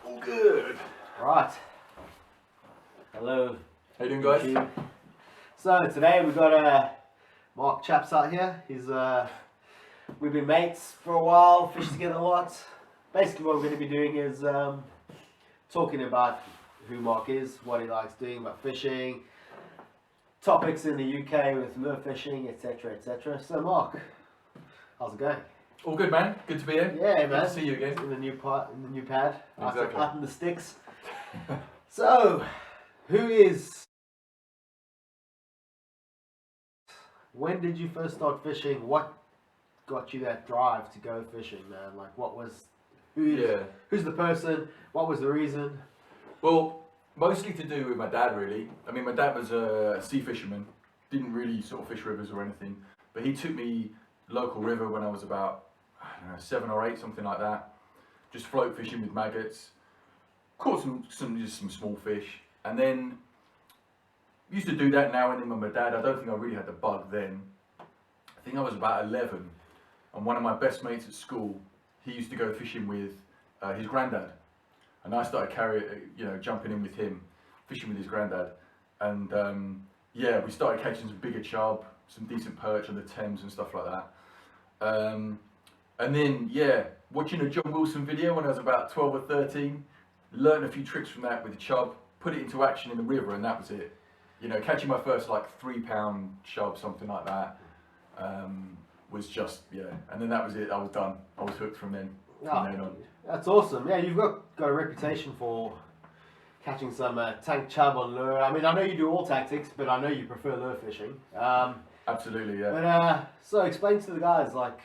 All good. Right. Hello. How you doing, guys? YouTube. So today we've got Mark Chapsout here. We've been mates for a while, fished together a lot. Basically what we're going to be doing is talking about who Mark is, what he likes doing about fishing, topics in the UK with lure fishing, etc, etc. So Mark, how's it going? All good, man. Good to be here. Yeah, Good man. to see you again. In the new pad, Exactly. out in the sticks. So, when did you first start fishing? What got you that drive to go fishing, man? Like, who's the person? What was the reason? Well, mostly to do with my dad, really. I mean, my dad was a sea fisherman. Didn't really sort of fish rivers or anything, but he took me local river when I was about, I don't know, 7 or 8, something like that. Just float fishing with maggots. Caught some small fish, and then used to do that now and then with my dad. I don't think I really had the bug then. I think I was about 11, and one of my best mates at school, he used to go fishing with his granddad, and I started jumping in with him, fishing with his granddad, and yeah, we started catching some bigger chub, some decent perch on the Thames and stuff like that. And then, yeah, watching a John Wilson video when I was about 12 or 13, learned a few tricks from that with the chub, put it into action in the river, and that was it. You know, catching my first like 3-pound chub, something like that, was just, yeah, and then that was it. I was done. I was hooked from then on. That's awesome. Yeah, you've got a reputation for catching some tank chub on lure. I mean, I know you do all tactics, but I know you prefer lure fishing. Absolutely, yeah. But so explain to the guys, like,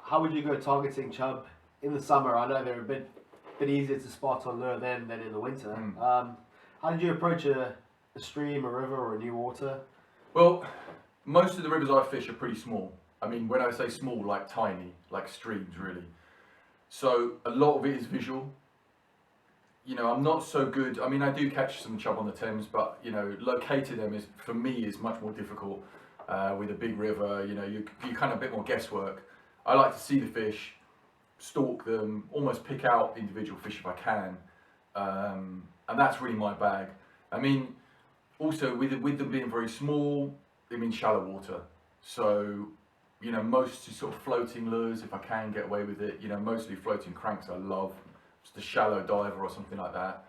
how would you go targeting chub in the summer? I know they're a bit easier to spot on lure than in the winter. How did you approach a stream, a river, or a new water? Well, most of the rivers I fish are pretty small. I mean, when I say small, like tiny, like streams, really. So a lot of it is visual. You know, I'm not so good. I mean, I do catch some chub on the Thames, but you know, locating them is, for me, is much more difficult with a big river. You know, you kind of a bit more guesswork. I like to see the fish, stalk them, almost pick out individual fish if I can, and that's really my bag. I mean, also with them being very small, they mean shallow water. So, you know, most sort of floating lures, if I can get away with it, you know, mostly floating cranks I love, just a shallow diver or something like that.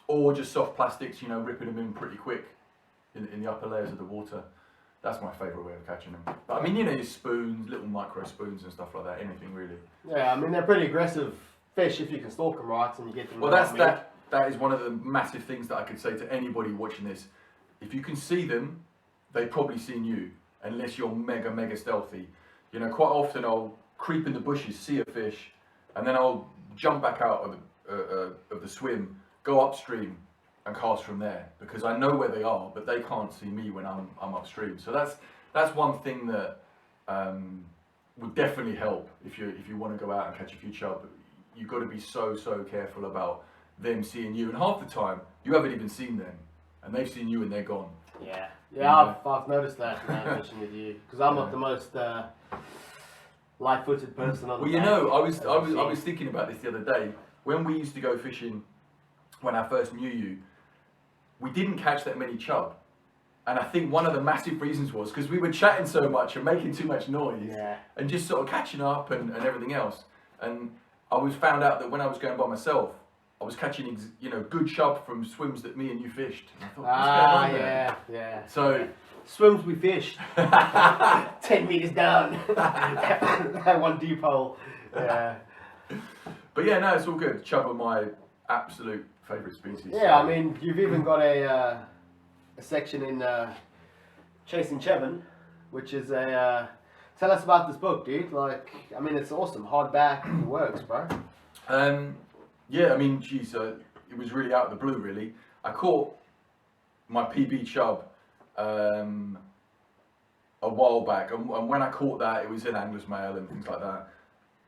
Or just soft plastics, you know, ripping them in pretty quick in the upper layers of the water. That's my favourite way of catching them. But I mean, you know, your spoons, little micro spoons and stuff like that, anything really. Yeah, I mean, they're pretty aggressive fish if you can stalk them right and you get them. Well, that is one of the massive things that I could say to anybody watching this. If you can see them, they've probably seen you, unless you're mega stealthy. You know, quite often I'll creep in the bushes, see a fish, and then I'll jump back out of the swim, go upstream, and cast from there, because I know where they are, but they can't see me when I'm upstream. So that's one thing that would definitely help if you want to go out and catch a few chub. You've got to be so careful about them seeing you, and half the time you haven't even seen them, and they've seen you and they're gone. Yeah, I've noticed that now fishing with you, because I'm not the most light-footed person on the Well, you know, I was thinking about this the other day. When we used to go fishing, when I first knew you, we didn't catch that many chub, and I think one of the massive reasons was because we were chatting so much and making too much noise, and just sort of catching up and everything else. And I found out that when I was going by myself, I was catching good chub from swims that me and you fished. And I thought, what's going on there? Yeah. So swims we fished 10 meters down. That one deep hole. Yeah. But yeah, no, it's all good. Chub are my absolute favourite species. Yeah, I mean, you've even got a section in Chasing Chevin, which is tell us about this book, dude. Like, I mean, it's awesome. Hardback, it works, bro. Yeah, I mean, geez, it was really out of the blue, really. I caught my PB chub a while back, and when I caught that, it was in Angler's Mail and things like that.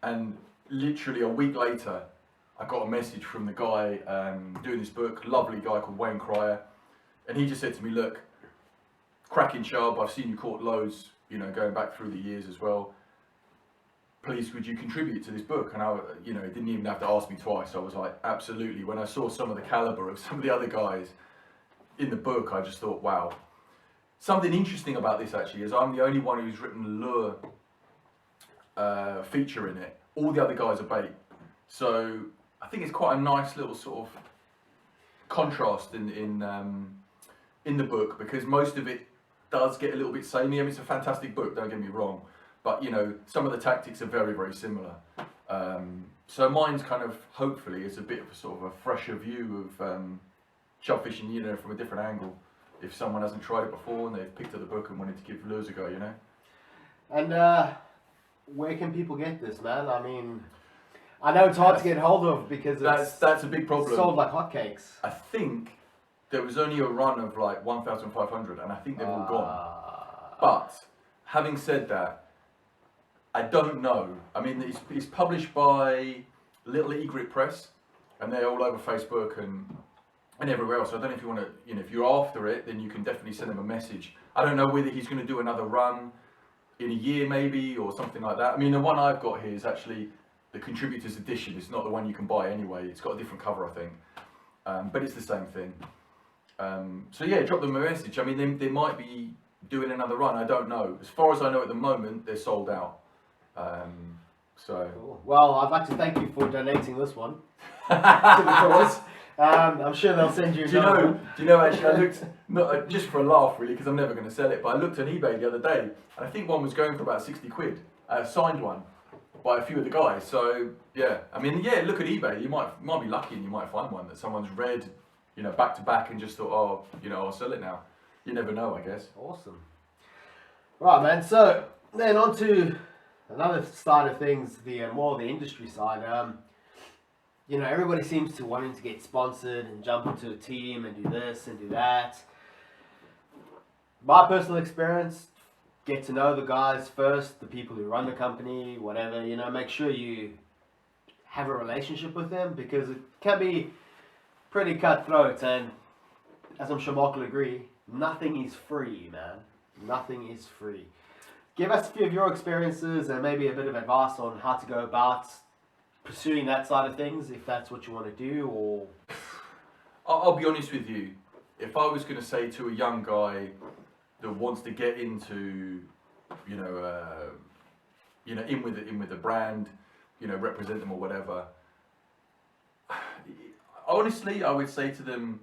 And literally a week later, I got a message from the guy doing this book, lovely guy called Wayne Cryer, and he just said to me, look, cracking chub, I've seen you caught loads, you know, going back through the years as well. please would you contribute to this book? And I, you know, didn't even have to ask me twice. I was like, absolutely. When I saw some of the caliber of some of the other guys in the book, I just thought, wow. Something interesting about this actually is I'm the only one who's written a lure feature in it. All the other guys are bait. So I think it's quite a nice little sort of contrast in the book, because most of it does get a little bit samey. I mean, it's a fantastic book, don't get me wrong, but you know, some of the tactics are very, very similar. So mine's kind of, hopefully, is a bit of a sort of a fresher view of chub fishing, you know, from a different angle. If someone hasn't tried it before and they've picked up the book and wanted to give lures a go, you know. And where can people get this, man? I mean, I know it's hard to get hold of because that's a big problem. Sold like hotcakes. I think there was only a run of like 1,500, and I think they've all gone. But having said that, I don't know. I mean, it's published by Little Egret Press, and they're all over Facebook and everywhere else. So I don't know if you want to, you know, if you're after it, then you can definitely send him a message. I don't know whether he's going to do another run in a year maybe, or something like that. I mean, the one I've got here is actually the contributors edition. It's not the one you can buy anyway. It's got a different cover, I think, but it's the same thing. So yeah, drop them a message. I mean, they might be doing another run. I don't know. As far as I know at the moment, they're sold out. So cool. Well, I'd like to thank you for donating this one to the cause. I'm sure they'll send you. Do you know? Actually, I looked, not just for a laugh, really, because I'm never going to sell it. But I looked on eBay the other day, and I think one was going for about 60 quid. Signed one by a few of the guys. So yeah, I mean, yeah, look at eBay. You might be lucky, and you might find one that someone's read, you know, back to back, and just thought, oh, you know, I'll sell it now. You never know, I guess. Awesome. Right, man. So then on to another side of things, the more the industry side. You know, everybody seems to wanting to get sponsored and jump into a team and do this and do that. My personal experience, get to know the guys first, the people who run the company, whatever, you know, make sure you have a relationship with them, because it can be pretty cutthroat, and as I'm sure Mark will agree, nothing is free, man. Nothing is free. Give us a few of your experiences and maybe a bit of advice on how to go about pursuing that side of things, if that's what you want to do. Or I'll be honest with you, if I was going to say to a young guy that wants to get into, you know, in with the brand, you know, represent them or whatever, honestly, I would say to them,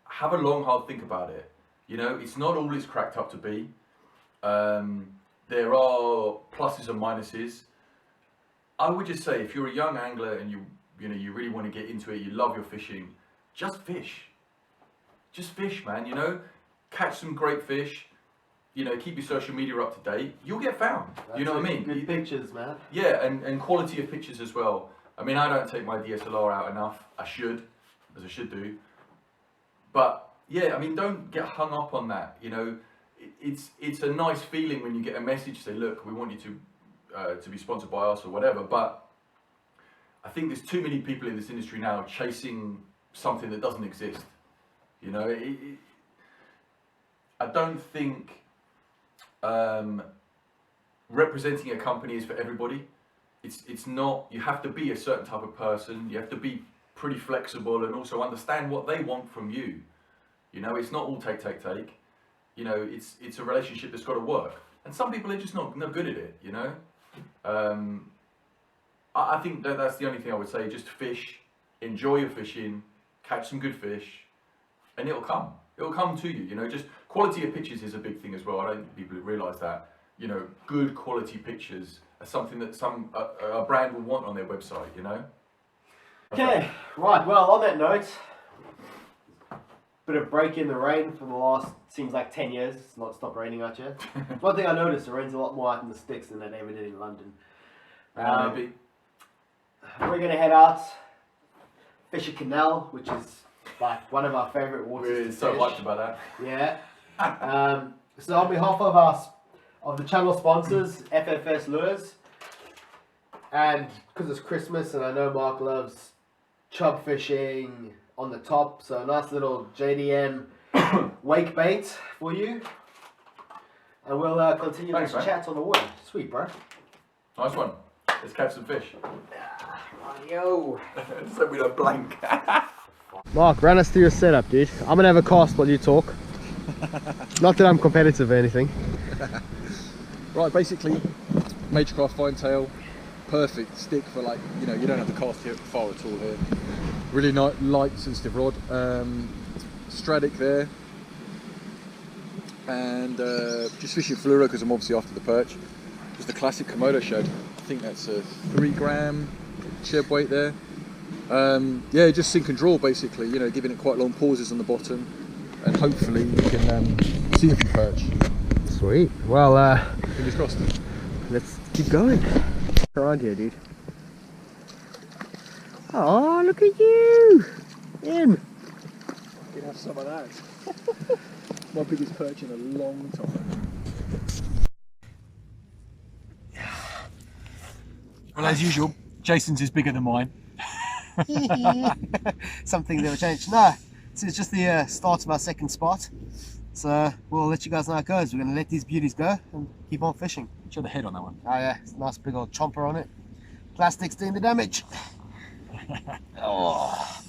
have a long, hard think about it. You know, it's not all it's cracked up to be. There are pluses and minuses. I would just say, if you're a young angler and you really want to get into it, you love your fishing, just fish. Just fish, man. You know, catch some great fish. You know, keep your social media up to date. You'll get found. You know what I mean? Good pictures, man. Yeah, and quality of pictures as well. I mean, I don't take my DSLR out enough. I should do. But yeah, I mean, don't get hung up on that. You know, it's a nice feeling when you get a message say, look, we want you to be sponsored by us or whatever. But I think there's too many people in this industry now chasing something that doesn't exist. You know, I don't think representing a company is for everybody. It's not. You have to be a certain type of person. You have to be pretty flexible and also understand what they want from you. You know, it's not all take. You know, it's a relationship that's got to work. And some people are just not good at it. You know, I think that's the only thing I would say. Just fish, enjoy your fishing, catch some good fish, and it'll come. It'll come to you. You know, just quality of pictures is a big thing as well. I don't think people realise that. You know, good quality pictures are something that a brand will want on their website. You know. Okay, right. Well, on that note, bit of break in the rain for the last, seems like 10 years. It's not stopped raining out here. One thing I noticed, it rains a lot more out in the sticks than it ever did in London. Maybe. We're going to head out, fish a canal, which is like one of our favourite waters We're to so fish. hyped about that. Yeah. So on behalf of the channel sponsors, FFS Lures, and because it's Christmas and I know Mark loves chub fishing on the top, so a nice little JDM wake bait for you, and we'll continue Thanks, this man. chat on the water. Sweet, bro. Nice one. Let's catch some fish. Yo. So we don't blank. Mark, run us through your setup, dude. I'm gonna have a cast while you talk. Not that I'm competitive or anything. Right, basically, Majorcraft fine tail, perfect stick for, like, you know, you don't have to cast it far at all here. Really light, sensitive rod. Stradic there, and just fishing fluoro because I'm obviously after the perch. Just the classic Komodo shad. I think that's a 3 gram Chub weight there. Yeah, just sink and draw basically. You know, giving it quite long pauses on the bottom, and hopefully we can see a few perch. Sweet. Well, Fingers crossed. let's keep going. Around here, dude. Oh, look at you! Him! Can have some of that. My biggest perch in a long time. Well, as usual, Jason's is bigger than mine. Something that will change. No, this is just the start of our second spot. So we'll let you guys know how it goes. We're going to let these beauties go and keep on fishing. Show the head on that one. Oh yeah, it's a nice big old chomper on it. Plastic's doing the damage. Oh.